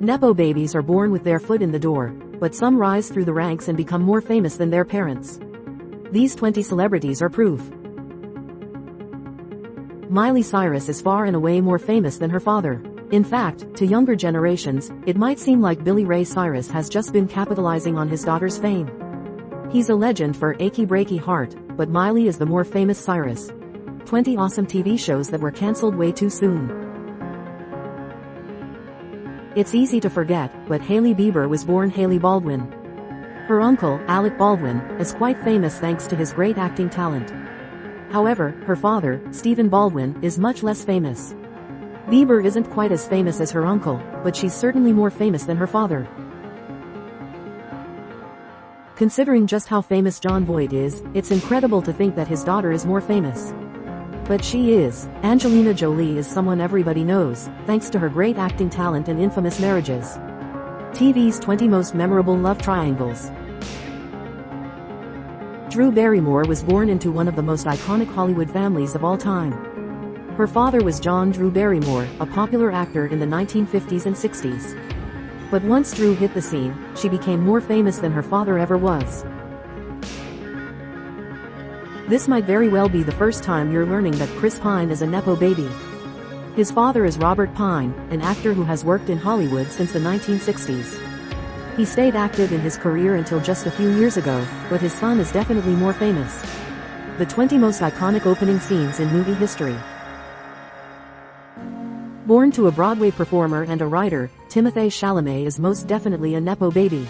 Nepo babies are born with their foot in the door, but some rise through the ranks and become more famous than their parents. These 20 celebrities are proof. Miley Cyrus is far and away more famous than her father. In fact, to younger generations, it might seem like Billy Ray Cyrus has just been capitalizing on his daughter's fame. He's a legend for Achy Breaky Heart, but Miley is the more famous Cyrus. 20 awesome TV shows that were cancelled way too soon. It's easy to forget, but Hailey Bieber was born Hailey Baldwin. Her uncle, Alec Baldwin, is quite famous thanks to his great acting talent. However, her father, Stephen Baldwin, is much less famous. Bieber isn't quite as famous as her uncle, but she's certainly more famous than her father. Considering just how famous Jon Voight is, it's incredible to think that his daughter is more famous. But she is. Angelina Jolie is someone everybody knows, thanks to her great acting talent and infamous marriages. TV's 20 most memorable love triangles. Drew Barrymore was born into one of the most iconic Hollywood families of all time. Her father was John Drew Barrymore, a popular actor in the 1950s and 60s. But once Drew hit the scene, she became more famous than her father ever was. This might very well be the first time you're learning that Chris Pine is a nepo baby. His father is Robert Pine, an actor who has worked in Hollywood since the 1960s. He stayed active in his career until just a few years ago, but his son is definitely more famous. The 20 most iconic opening scenes in movie history. Born to a Broadway performer and a writer, Timothée Chalamet is most definitely a nepo baby.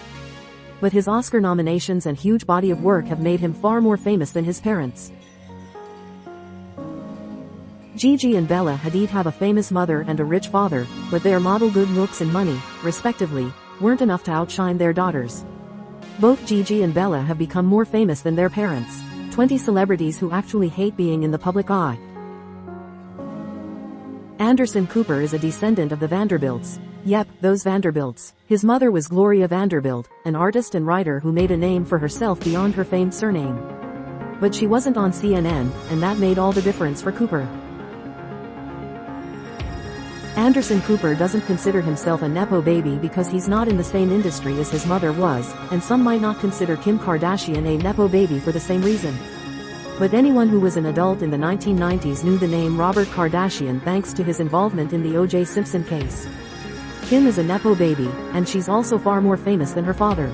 But his Oscar nominations and huge body of work have made him far more famous than his parents. Gigi and Bella Hadid have a famous mother and a rich father, but their model good looks and money, respectively, weren't enough to outshine their daughters. Both Gigi and Bella have become more famous than their parents. 20 celebrities who actually hate being in the public eye. Anderson Cooper is a descendant of the Vanderbilts. Yep, those Vanderbilts. His mother was Gloria Vanderbilt, an artist and writer who made a name for herself beyond her famed surname. But she wasn't on CNN, and that made all the difference for Cooper. Anderson Cooper doesn't consider himself a nepo baby because he's not in the same industry as his mother was, and some might not consider Kim Kardashian a nepo baby for the same reason. But anyone who was an adult in the 1990s knew the name Robert Kardashian thanks to his involvement in the O.J. Simpson case. Kim is a nepo baby, and she's also far more famous than her father.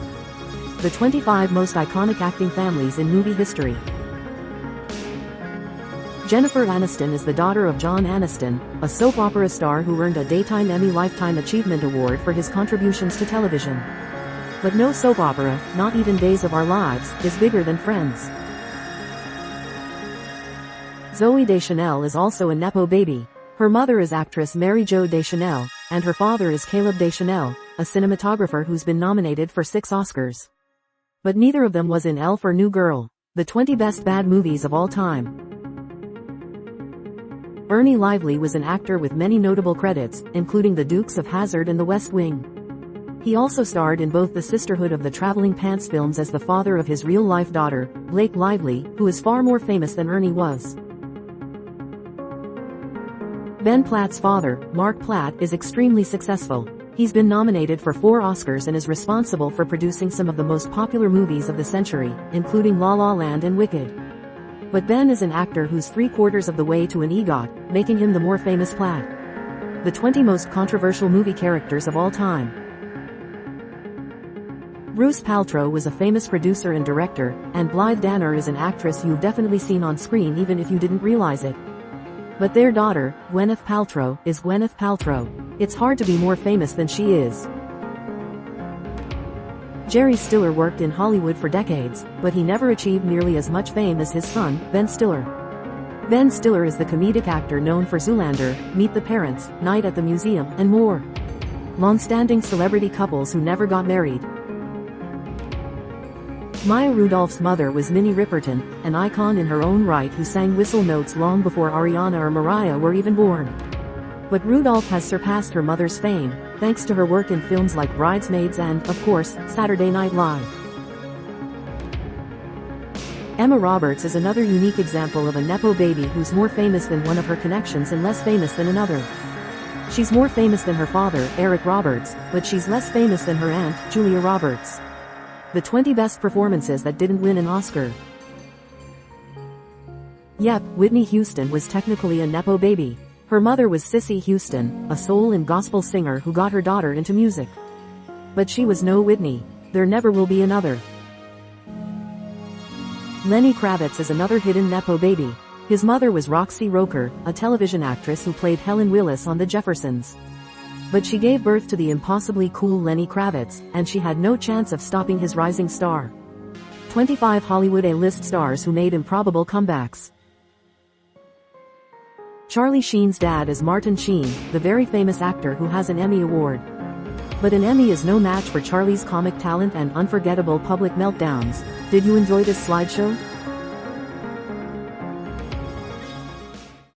The 25 most iconic acting families in movie history. Jennifer Aniston is the daughter of John Aniston, a soap opera star who earned a Daytime Emmy Lifetime Achievement Award for his contributions to television. But no soap opera, not even Days of Our Lives, is bigger than Friends. Zooey Deschanel is also a nepo baby. Her mother is actress Mary Jo Deschanel, and her father is Caleb Deschanel, a cinematographer who's been nominated for 6 Oscars. But neither of them was in Elf or New Girl, the 20 best bad movies of all time. Ernie Lively was an actor with many notable credits, including The Dukes of Hazzard and The West Wing. He also starred in both the Sisterhood of the Traveling Pants films as the father of his real-life daughter, Blake Lively, who is far more famous than Ernie was. Ben Platt's father, Mark Platt, is extremely successful. He's been nominated for 4 Oscars and is responsible for producing some of the most popular movies of the century, including La La Land and Wicked. But Ben is an actor who's 3/4 of the way to an EGOT, making him the more famous Platt. The 20 most controversial movie characters of all time. Bruce Paltrow was a famous producer and director, and Blythe Danner is an actress you've definitely seen on screen even if you didn't realize it. But their daughter, Gwyneth Paltrow, is Gwyneth Paltrow. It's hard to be more famous than she is. Jerry Stiller worked in Hollywood for decades, but he never achieved nearly as much fame as his son, Ben Stiller. Ben Stiller is the comedic actor known for Zoolander, Meet the Parents, Night at the Museum, and more. Long-standing celebrity couples who never got married. Maya Rudolph's mother was Minnie Riperton, an icon in her own right who sang whistle notes long before Ariana or Mariah were even born. But Rudolph has surpassed her mother's fame, thanks to her work in films like Bridesmaids and, of course, Saturday Night Live. Emma Roberts is another unique example of a nepo baby who's more famous than one of her connections and less famous than another. She's more famous than her father, Eric Roberts, but she's less famous than her aunt, Julia Roberts. The 20 best performances that didn't win an Oscar. Yep, Whitney Houston was technically a nepo baby. Her mother was Cissy Houston, a soul and gospel singer who got her daughter into music. But she was no Whitney. There never will be another. Lenny Kravitz is another hidden nepo baby. His mother was Roxy Roker, a television actress who played Helen Willis on The Jeffersons. But she gave birth to the impossibly cool Lenny Kravitz, and she had no chance of stopping his rising star. 25 Hollywood A-list stars who made improbable comebacks. Charlie Sheen's dad is Martin Sheen, the very famous actor who has an Emmy Award. But an Emmy is no match for Charlie's comic talent and unforgettable public meltdowns. Did you enjoy this slideshow?